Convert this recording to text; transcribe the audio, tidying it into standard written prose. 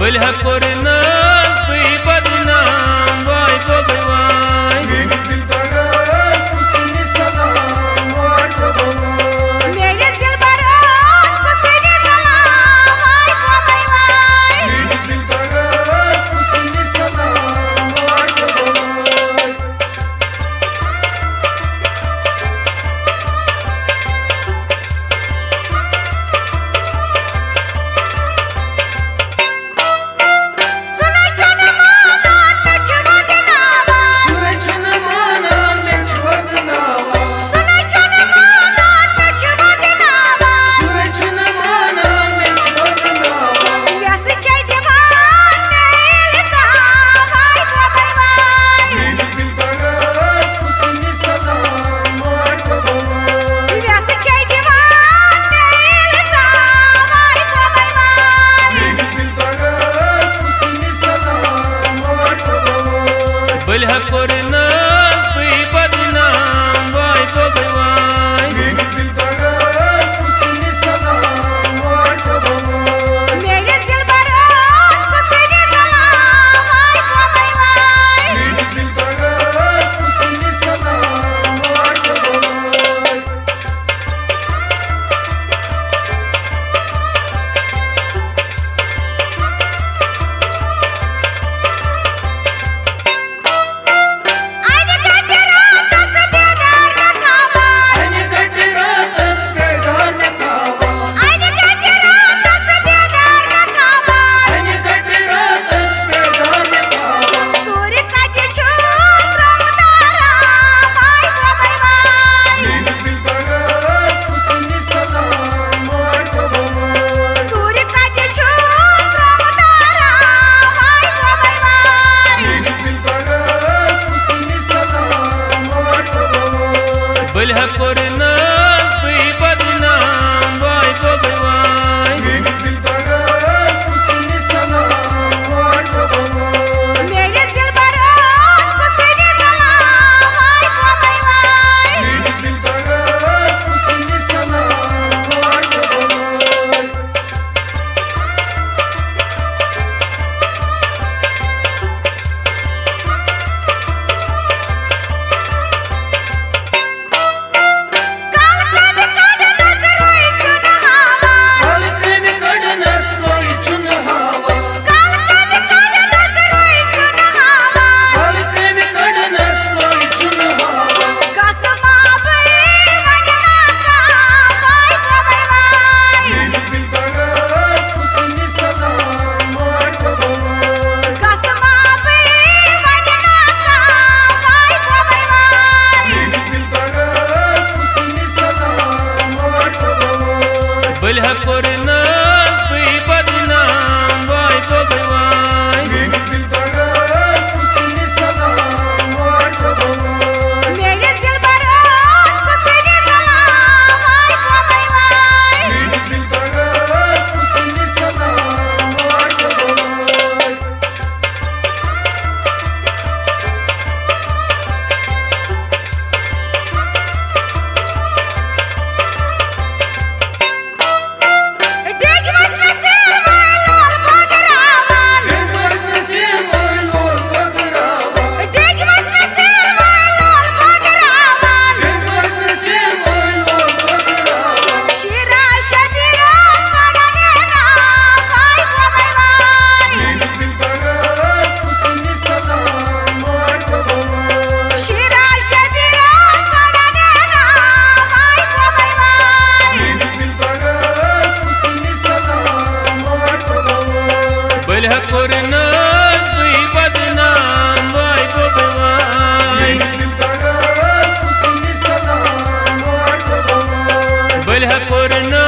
बल्हा कोरनास पै बदनाम वाय बाबा वाय मेरे दिल बरस कुसनी सलाम वाय बाबा वाय मेरे दिल बरस कुसनी सलाम वाय बाबा वाय मेरे दिल बरस कुसनी सलाम वाय बाबा वाय बल्हा कोरनास पै बदनाम वाय बाबा वाय मेरे दिल बरस कुसनी सलाम वाय बाबा वाय मेरे दिल बरस कुसनी सलाम वाय बाबा वाय मेरे दिल बरस कुसनी सलाम वाय बाबा वाय बल्हा कोरनास पै बदनाम वाय बाबा वाय मेरे दिल बरस कुसनी सलाम वाय बाबा वाय मेरे दिल बरस कुसनी सलाम वाय बाबा वाय मेरे दिल बरस कुसनी सलाम वाय बाबा वाय बल्हा कोरनास पै बदनाम वाय बाबा वाय मेरे दिल बरस कुसनी सलाम वाय बाबा वाय मेरे दिल बरस कुसनी सलाम वाय बाबा वाय मेरे दिल बरस कुसनी सलाम वाय बाबा वाय बल्हा कोरनास पै बदनाम वाय बाबा वाय मेरे दिल बरस कुसनी सलाम वाय बाबा वाय बल्हा कोरनास